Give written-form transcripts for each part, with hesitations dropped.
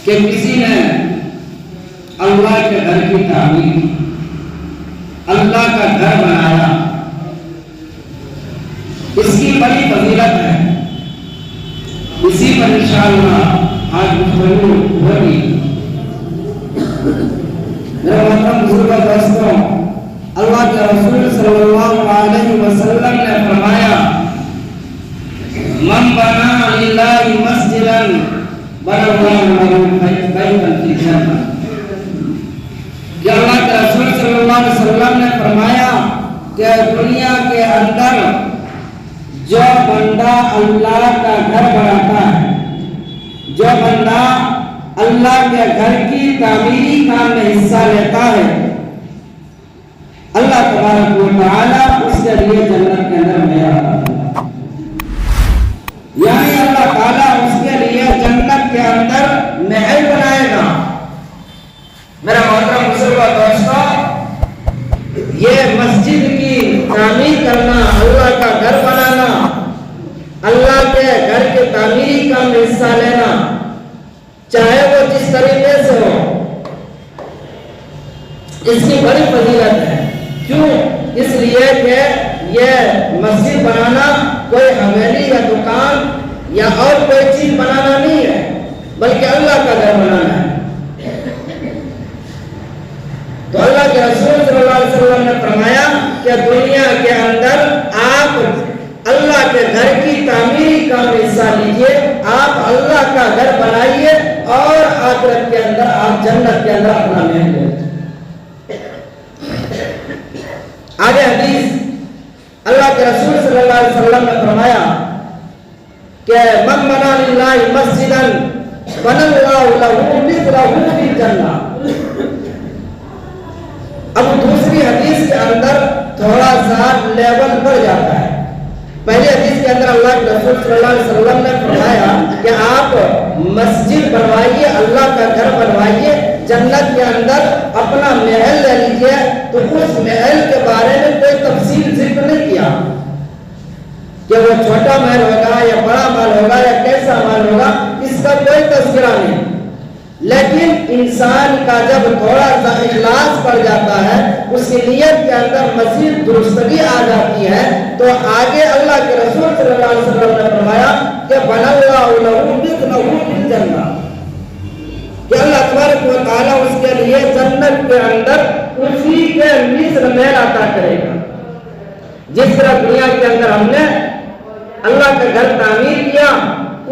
کہ کسی نے اللہ کے گھر کی تعمیر کی، اللہ کا گھر بنایا، اس کی بڑی فضیلت ہے۔ اسی پر انشاءاللہ آج گفتگو ہوگی۔ میرے محترم بزرگوں دوستوں، اللہ کے رسول صلی اللہ علیہ وسلم نے فرمایا من بنا للہ مسجدا بنى اللہ له بیتا فی الجنہ، کہ اللہ کے رسول صلی اللہ علیہ وسلم نے فرمایا کہ دنیا کے اندر جو بندہ اللہ کا گھر بناتا ہے، جو بندہ اللہ کے گھر کی تعمیری کام میں حصہ لیتا ہے، اللہ تبارک و تعالی اس کے لیے جنت کے اندر معیار بناتا ہے، یعنی اللہ تعالیٰ اس کے لیے جنت کے اندر محل بنائے گا۔ میرا محترم بزرگوں دوستوں، یہ مسجد کی تعمیر کرنا، اللہ کا گھر بنانا، اللہ کے گھر کے تعمیری کام میں حصہ لینا، چاہے وہ جس طریقے سے ہو، اس کی بڑی فضیلت ہے۔ کیوں؟ اس لیے کہ یہ مسجد بنانا کوئی حویلی یا دکان یا اور کوئی چیز بنانا نہیں ہے، بلکہ اللہ کا گھر بنانا ہے۔ تو اللہ کے رسول صلی اللہ علیہ وسلم نے فرمایا کہ دنیا کے اندر آپ اللہ کے گھر کی تعمیری کام میں حصہ لیجئے، آپ اللہ کا گھر بنائیے اور آخرت کے اندر آپ جنت کے اندر اپنا محل لے۔ آگے حدیث، اللہ کے رسول صلی اللہ علیہ وسلم نے فرمایا کہ من بنا للہ مسجدا بنى اللہ له مثلہ فی الجنہ۔ اب دوسری حدیث کے اندر تھوڑا سا لیول بڑھ جاتا ہے۔ پہلی حدیث کے اندر اللہ کے رسول صلی اللہ علیہ وسلم نے فرمایا کہ آپ مسجد بنوائیے، اللہ کا گھر بنوائیے، جنت کے اندر اپنا محل لے لیجئے۔ تو اس محل کے بارے میں کوئی تفصیل ذکر نہیں کیا کہ وہ چھوٹا محل ہوگا یا بڑا محل ہوگا یا کیسا محل ہوگا، اس کا کوئی تذکرہ نہیں۔ لیکن انسان کا جب تھوڑا سا اخلاص پڑ جاتا ہے، اس کی نیت کے اندر مزید درستگی آ جاتی ہے، تو آگے اللہ کے رسول صلی اللہ علیہ وسلم نے فرمایا کہ بنى اللہ له مثلہ فی الجنہ، کہ اللہ تبارک و تعالیٰ اس کے لیے جنت کے اندر اسی کے مثل محل عطا کرے گا۔ جس طرح دنیا کے اندر ہم نے اللہ کا گھر تعمیر کیا،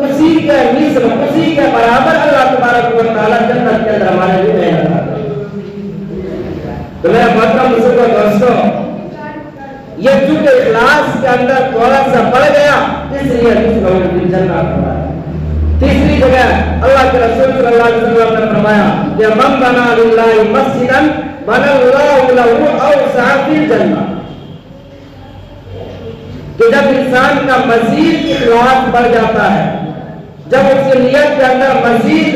اسی کے مثل، اسی کے برابر اللہ تبارک و تعالیٰ جنت کے اندر ہمارے لیے محل عطا کرے گا۔ تو میرے محترم بزرگوں دوستوں، یہ چونکہ اخلاص کے اندر تھوڑا سا بڑھ گیا، اس لیے مثلہ فی الجنہ فرمایا۔ تیسری جگہ اللہ کے رسول صلی اللہ علیہ وسلم نے فرمایا کہ من بنا للہ مسجدا بنى اللہ له اوسع فی الجنہ، کہ جب انسان کا مزید اخلاص بڑھ جاتا ہے، جب اس کی نیت کے اندر مزید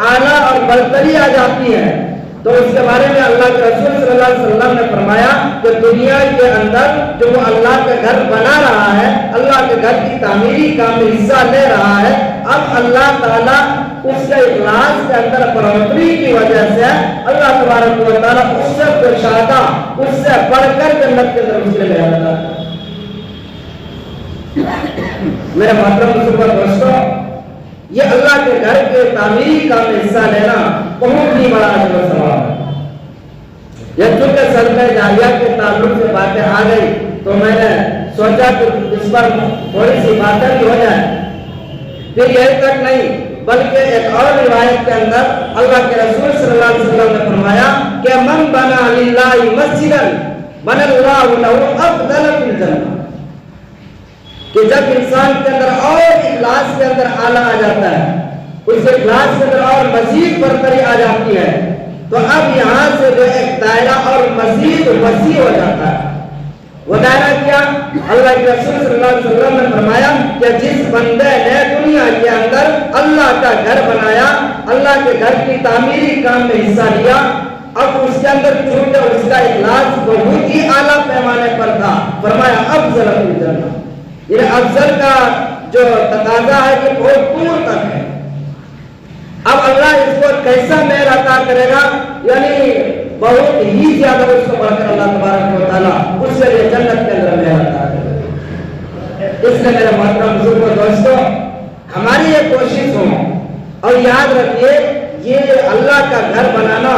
اعلیٰ اور برتری آ جاتی ہے، تو اس کے بارے میں اللہ کے رسول صلی اللہ علیہ وسلم نے فرمایا کہ دنیا کے اندر جو وہ اللہ کا گھر بنا رہا ہے، اللہ کے گھر کی تعمیری کام میں حصہ لے رہا ہے، اب اللہ تعالیٰ اس کے اخلاص کے اندر بڑھوتری کی وجہ سے اللہ تبارک و تعالیٰ اس سے کشادہ، اس سے بڑھ کر جنت کے اندر اس لے جاتا ہے۔ میرے محترم بزرگوں دوستوں، یہ اللہ کے گھر کے تعمیری کام میں حصہ لینا بہت ہی بڑا اجر و ثواب ہے۔ یہ چونکہ صدقہ جاریہ کے تعلق سے باتیں آ گئی تو میں نے سوچا کہ اس پر تھوڑی سی باتیں بھی ہو جائیں۔ پھر یہی تک نہیں، بلکہ ایک اور روایت کے اندر اللہ کے رسول صلی اللہ علیہ وسلم نے فرمایا کہ من بنا للہ مسجدا بنى اللہ له افضل فی الجنہ، کہ جب انسان کے اندر اور اخلاص کے اندر اعلیٰ آ جاتا ہے، اس اخلاص کے اندر اور مزید برتری آ جاتی ہے، تو اب یہاں سے جو ایک دائرہ اور مزید وسیع ہو جاتا ہے۔ وہ دائرہ کیا؟ اللہ کے رسول صلی اللہ علیہ وسلم نے فرمایا کہ جس بندے نے دنیا کے اندر اللہ کا گھر بنایا، اللہ کے گھر کی تعمیری کام میں حصہ لیا، اب اس کے اندر چونکہ اس کا اخلاص بہت ہی اعلیٰ پیمانے پر تھا، فرمایا افضل فی الجنہ، یہ افضل کا جو تقاضا ہے کہ بہت دور تک ہے۔ اب اللہ اس کو کیسا محل عطا کرے گا؟ یعنی بہت ہی زیادہ اس کو بڑھ کر اللہ تبارک و تعالیٰ اس کے لیے جنت کے اندر محل عطا کرے گا۔ اس لیے میرے محترم بزرگوں دوستوں، ہماری یہ کوشش ہو اور یاد رکھیے، یہ اللہ کا گھر بنانا،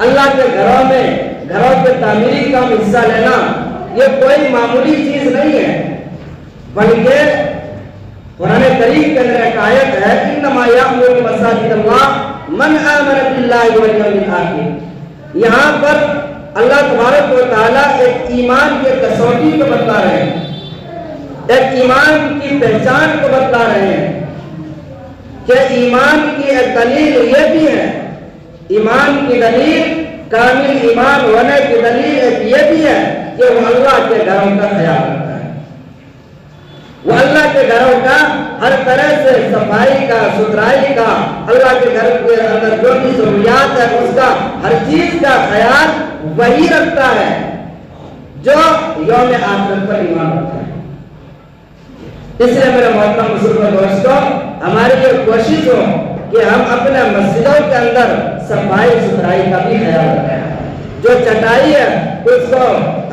اللہ کے گھروں میں گھروں کے تعمیری کا حصہ لینا، یہ کوئی معمولی چیز نہیں ہے، بلکہ قرآن کریم کے اندر ایک آیت ہے، انما یأمر مساجد اللہ من آمن باللہ والیوم الآخر۔ یہاں پر اللہ تبارک و تعالیٰ ایک ایمان کے کسوٹی کو بتلا رہے ہیں، ایک ایمان کی پہچان کو بتلا رہے ہیں کہ ایمان کی ایک دلیل یہ بھی ہے، ایمان کی دلیل، کامل ایمان ہونے کی دلیل ایک یہ بھی ہے کہ وہ اللہ کے گھروں کا خیال رکھتا ہے، وہ اللہ کے گھروں کا ہر طرح سے صفائی کا، ستھرائی کا، اللہ کے گھر کے اندر جو بھی ضروریات ہے اس کا ہر چیز کا خیال وہی رکھتا ہے جو یوم آخرت پر ایمان رکھتا ہے۔ اس لیے میرے محترم بزرگوں دوستوں، ہماری یہ کوشش ہو کہ ہم اپنے مسجدوں کے اندر صفائی ستھرائی کا بھی خیال رکھیں۔ جو چٹائی ہے اس کو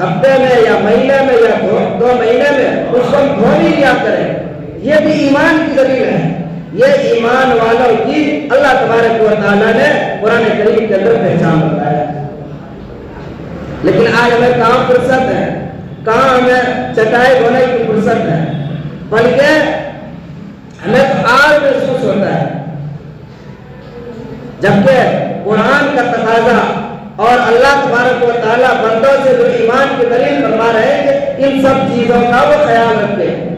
ہفتے میں یا مہینے میں یا دو مہینے میں اس کو دھو بھی لیا کریں، یہ بھی ایمان کی دلیل ہے، یہ ایمان والوں کی اللہ تبارک و تعالیٰ نے قرآن کریم کے اندر پہچان بتایا۔ لیکن آج ہمیں کہاں فرصت ہے، کہاں ہمیں چٹائی دھونے کی فرصت ہے، بلکہ ہمیں تو آج محسوس ہوتا ہے، جبکہ قرآن کا تقاضا اور اللہ تبارک و تعالیٰ بندوں سے جو ایمان کی دلیل فرما رہے ہیں کہ ان سب چیزوں کا وہ خیال رکھتے ہیں۔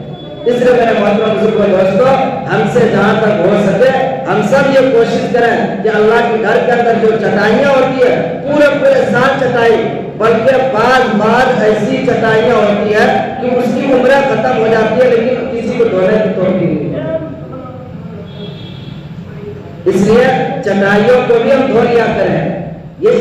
اس لیے میرے محترم بزرگوں دوستوں، ہم سے جہاں تک ہو سکے ہم سب یہ کوشش کریں کہ اللہ کے گھر کے اندر جو چٹائیاں ہوتی ہے پورے سال چٹائی، بلکہ بعض ایسی چٹائیاں ہوتی ہے کہ اس کی عمریں ختم ہو جاتی ہے لیکن کسی کو دھونے کی توفیق نہیں ہے۔ اس لیے چٹائیوں کو بھی ہم دھو لیا کریں۔